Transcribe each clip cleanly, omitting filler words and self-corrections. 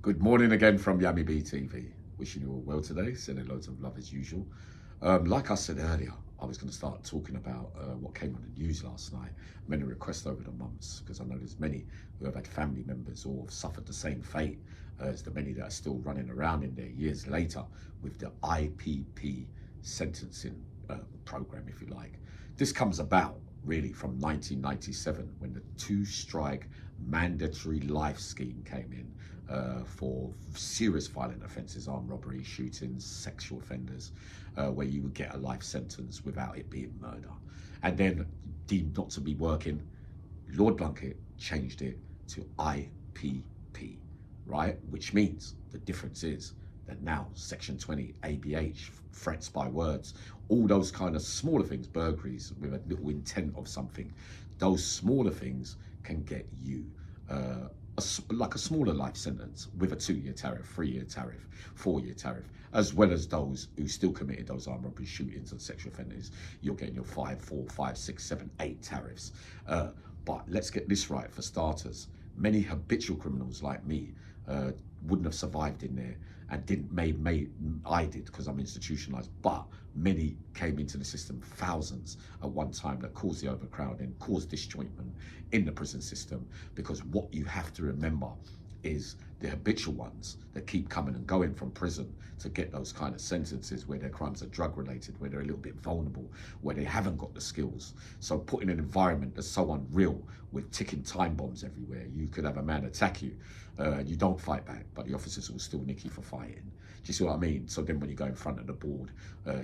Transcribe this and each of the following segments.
Good morning again from Yummy B TV. Wishing you all well today, sending loads of love as usual. Like I said earlier, I was going to start talking about what came on the news last night. Many requests over the months, because I know there's many who have had family members or have suffered the same fate as the many that are still running around in there years later with the IPP sentencing program, if you like. This comes about really from 1997 when the two-strike mandatory life scheme came in for serious violent offences, armed robbery, shootings, sexual offenders, where you would get a life sentence without it being murder. And then deemed not to be working, Lord Blunkett changed it to IPP, right? Which means the difference is that now Section 20, ABH, threats by words, all those kind of smaller things, burglaries with a little intent of something, those smaller things can get you like a smaller life sentence with a 2-year tariff, 3-year tariff, 4-year tariff, as well as those who still committed those armed robbery shootings and sexual offenders. You're getting your 5, 4, 5, 6, 7, 8 tariffs. But let's get this right for starters. Many habitual criminals like me wouldn't have survived in there and I did because I'm institutionalized, but many came into the system, thousands at one time, that caused the overcrowding, caused disjointment in the prison system. Because what you have to remember is the habitual ones that keep coming and going from prison to get those kind of sentences where their crimes are drug related, where they're a little bit vulnerable, where they haven't got the skills. So put in an environment that's so unreal with ticking time bombs everywhere, you could have a man attack you and you don't fight back, but the officers will still nick you for fighting. Do you see what I mean? So then when you go in front of the board,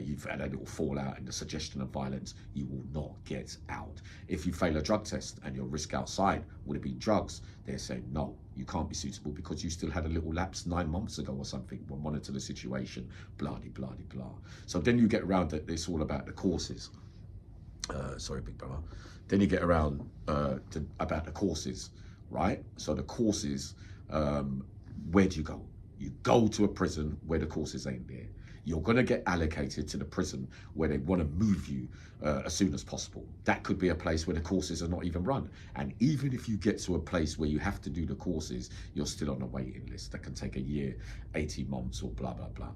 you've had a little fallout and the suggestion of violence, you will not get out. If you fail a drug test and your risk outside would have been drugs, they're saying, no, you can't be suitable because you still had a little lapse 9 months ago or something. We'll monitor the situation, blah, de, blah, de, blah. So then you get around that it's all about the courses. Sorry, big brother. Then you get around about the courses, right? So the courses, where do you go? You go to a prison where the courses ain't there. You're going to get allocated to the prison where they want to move you as soon as possible. That could be a place where the courses are not even run. And even if you get to a place where you have to do the courses, you're still on a waiting list. That can take a year, 18 months or blah, blah, blah.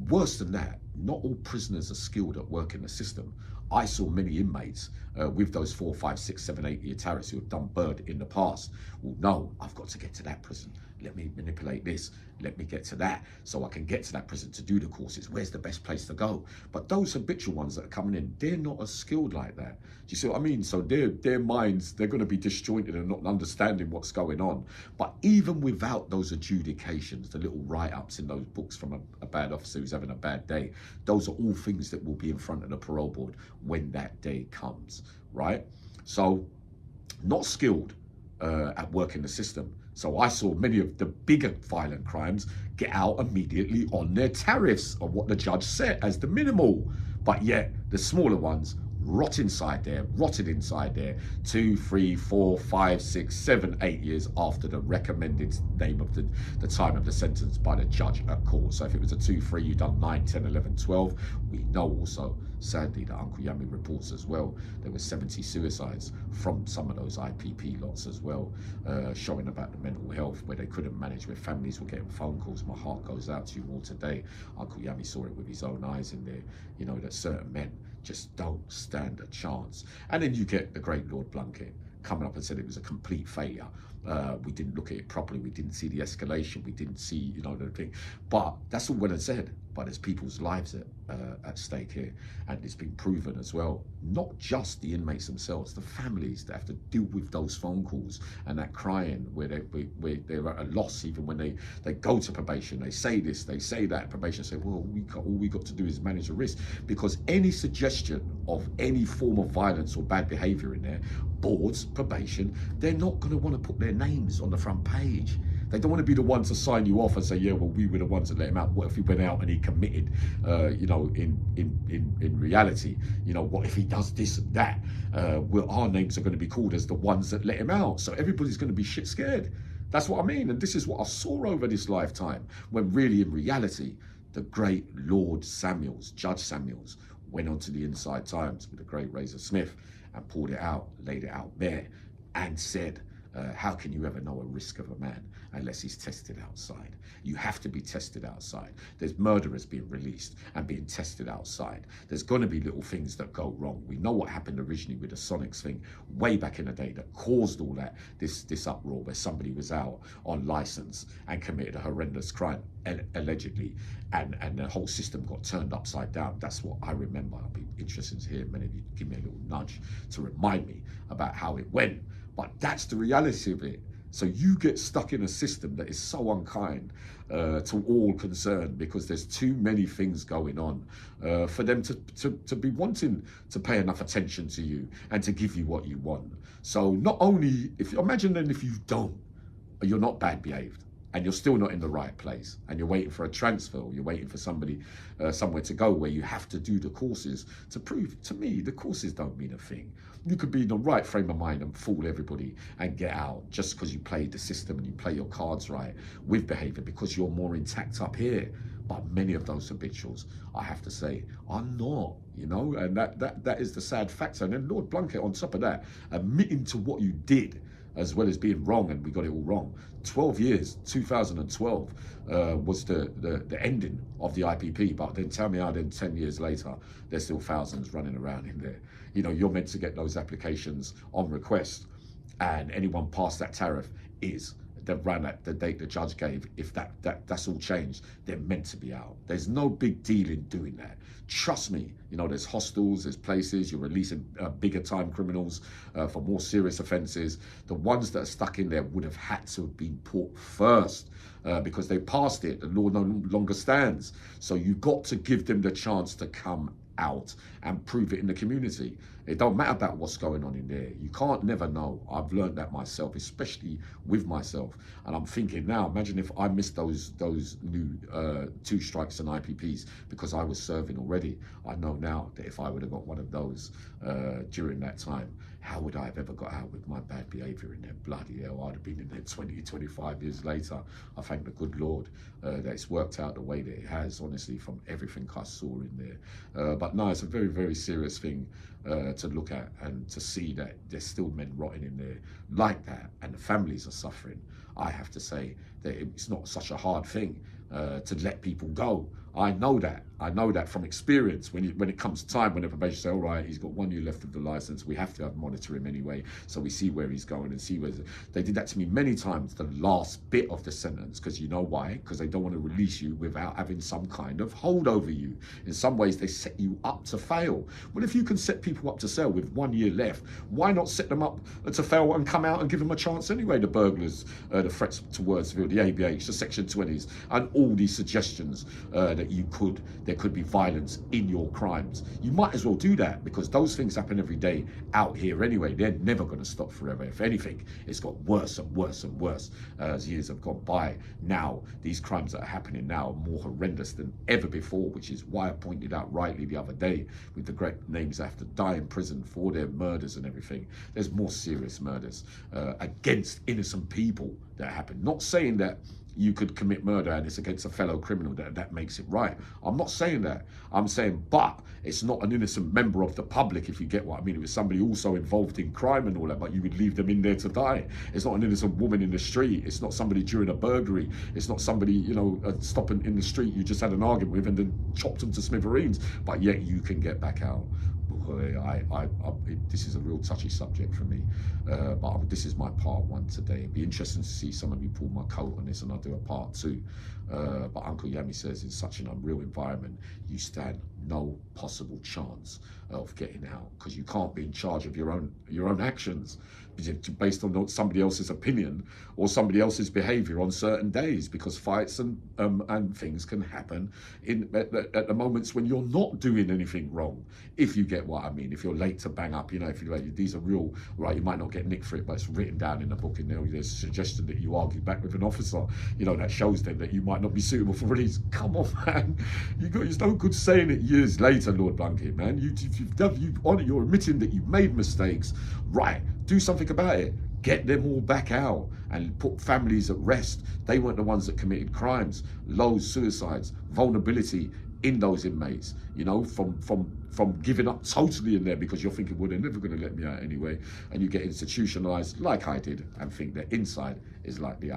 Worse than that, not all prisoners are skilled at working the system. I saw many inmates with those 4, 5, 6, 7, 8 year tariffs who have done bird in the past. Well, no, I've got to get to that prison. Let me manipulate this. Let me get to that so I can get to that prison to do the courses. Where's the best place to go? But those habitual ones that are coming in, they're not as skilled like that. Do you see what I mean? So their minds, they're going to be disjointed and not understanding what's going on. But even without those adjudications, the little write-ups in those books from a bad officer who's having a bad day, those are all things that will be in front of the parole board when that day comes, right? So not skilled at working the system. So I saw many of the bigger violent crimes get out immediately on their tariffs of what the judge set as the minimal. But yet the smaller ones rotted inside there 2, 3, 4, 5, 6, 7, 8 years after the recommended name of the time of the sentence by the judge at court. So if it was a 2, 3, you've done 9, 10, 11, 12. We know also, sadly, that Uncle Yummy reports as well, there were 70 suicides from some of those IPP lots as well, showing about the mental health where they couldn't manage, where families were getting phone calls. My heart goes out to you all today. Uncle Yummy saw it with his own eyes in there, you know, that certain men just don't stand a chance. And then you get the great Lord Blunkett coming up and said it was a complete failure. We didn't look at it properly. We didn't see the escalation. We didn't see, you know, the thing. But that's all well and said. But there's people's lives at stake here. And it's been proven as well, not just the inmates themselves, the families that have to deal with those phone calls and that crying where they're at a loss even when they go to probation. They say this, they say that. Probation say, well, all we got to do is manage the risk. Because any suggestion of any form of violence or bad behavior in there, boards, probation, they're not going to want to put their names on the front page. They don't want to be the ones to sign you off and say, yeah, well, we were the ones that let him out. What if he went out and he committed, you know, in reality, you know, what if he does this and that? Well, our names are going to be called as the ones that let him out. So everybody's going to be shit scared. That's what I mean. And this is what I saw over this lifetime, when really in reality, the great Lord Samuels, Judge Samuels, went on to the Inside Times with the great Razor Smith and pulled it out, laid it out there and said, how can you ever know a risk of a man? unless he's tested outside. You have to be tested outside. There's murderers being released and being tested outside. There's going to be little things that go wrong. We know what happened originally with the Sonics thing way back in the day that caused all that, this uproar, where somebody was out on license and committed a horrendous crime, allegedly, and the whole system got turned upside down. That's what I remember. I'll be interested to hear many of you give me a little nudge to remind me about how it went. But that's the reality of it. So you get stuck in a system that is so unkind to all concerned, because there's too many things going on for them to be wanting to pay enough attention to you and to give you what you want. So not only, if you imagine then if you don't, you're not bad behaved, and you're still not in the right place, and you're waiting for a transfer, or you're waiting for somebody somewhere to go where you have to do the courses to prove. To me, the courses don't mean a thing. You could be in the right frame of mind and fool everybody and get out just because you played the system and you play your cards right with behaviour, because you're more intact up here. But many of those habituals, I have to say, are not, you know, and that is the sad factor. And then Lord Blunkett, on top of that, admitting to what you did, as well as being wrong, and we got it all wrong. 12 years, 2012 was the ending of the IPP, but then tell me how then 10 years later, there's still thousands running around in there. You know, you're meant to get those applications on request, and anyone past that tariff is, that ran at the date the judge gave. If that's all changed, they're meant to be out. There's no big deal in doing that. Trust me, you know, there's hostels, there's places, you're releasing bigger time criminals for more serious offences. The ones that are stuck in there would have had to have been put first because they passed it. The law no longer stands. So you've got to give them the chance to come out and prove it in the community. It don't matter about what's going on in there. You can't never know. I've learned that myself, especially with myself. And I'm thinking now, imagine if I missed those new 2 strikes and IPPs because I was serving already. I know now that if I would have got one of those during that time, how would I have ever got out with my bad behaviour in there? Bloody hell, I'd have been in there 20, 25 years later. I thank the good Lord that it's worked out the way that it has, honestly, from everything I saw in there. But no, it's a very, very serious thing to look at, and to see that there's still men rotting in there like that, and the families are suffering. I have to say that it's not such a hard thing to let people go. I know that from experience. When it comes time, when the probation say, all right, he's got 1 year left of the license, we have to monitor him anyway, so we see where he's going and see where. They did that to me many times, the last bit of the sentence, because you know why? Because they don't want to release you without having some kind of hold over you. In some ways, they set you up to fail. Well, if you can set people up to fail with 1 year left, why not set them up to fail and come out and give them a chance anyway? The burglars, the threats to Wordsville, the ABH, the Section 20s, and all these suggestions that there could be violence in your crimes. You might as well do that, because those things happen every day out here anyway. They're never going to stop forever. If anything, it's got worse and worse and worse as years have gone by. Now, these crimes that are happening now are more horrendous than ever before, which is why I pointed out rightly the other day with the great names that have to die in prison for their murders and everything. There's more serious murders against innocent people that happen. Not saying that you could commit murder and it's against a fellow criminal that makes it right. I'm not saying that. I'm saying, but it's not an innocent member of the public, if you get what I mean. It was somebody also involved in crime and all that, but you would leave them in there to die. It's not an innocent woman in the street. It's not somebody during a burglary. It's not somebody, you know, stopping in the street you just had an argument with and then chopped them to smithereens, but yet you can get back out. This is a real touchy subject for me, but this is my part 1 today. It'd be interesting to see some of you pull my coat on this and I'll do a part 2. But Uncle Yami says, in such an unreal environment, you stand no possible chance of getting out, because you can't be in charge of your own actions based on somebody else's opinion or somebody else's behaviour on certain days, because fights and things can happen at the moments when you're not doing anything wrong, if you get what I mean. If you're late to bang up, you know, if these are real, right, you might not get nicked for it, but it's written down in the book, and there's a suggestion that you argue back with an officer, you know, that shows them that you might not be suitable for release. Come on, man, it's no good saying it years later, Lord Blunkett, man. You're admitting that you've made mistakes, right? Do something about it. Get them all back out and put families at rest. They weren't the ones that committed crimes, lows, suicides, vulnerability in those inmates, you know, from giving up totally in there because you're thinking, well, they're never going to let me out anyway, and you get institutionalized like I did and think that inside is like the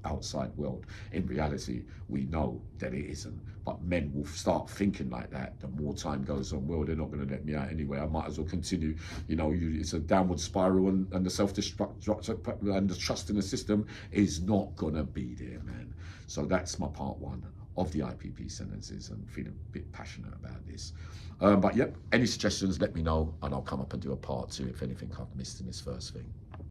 outside world. In reality, we know that it isn't, but men will start thinking like that. The more time goes on, well, they're not going to let me out anyway, I might as well continue. You know, it's a downward spiral, and the self-destruct and the trust in the system is not going to be there, man. So that's my part one of the IPP sentences, and feeling a bit passionate about this. But yep, any suggestions, let me know, and I'll come up and do a part two if anything I've missed in this first thing.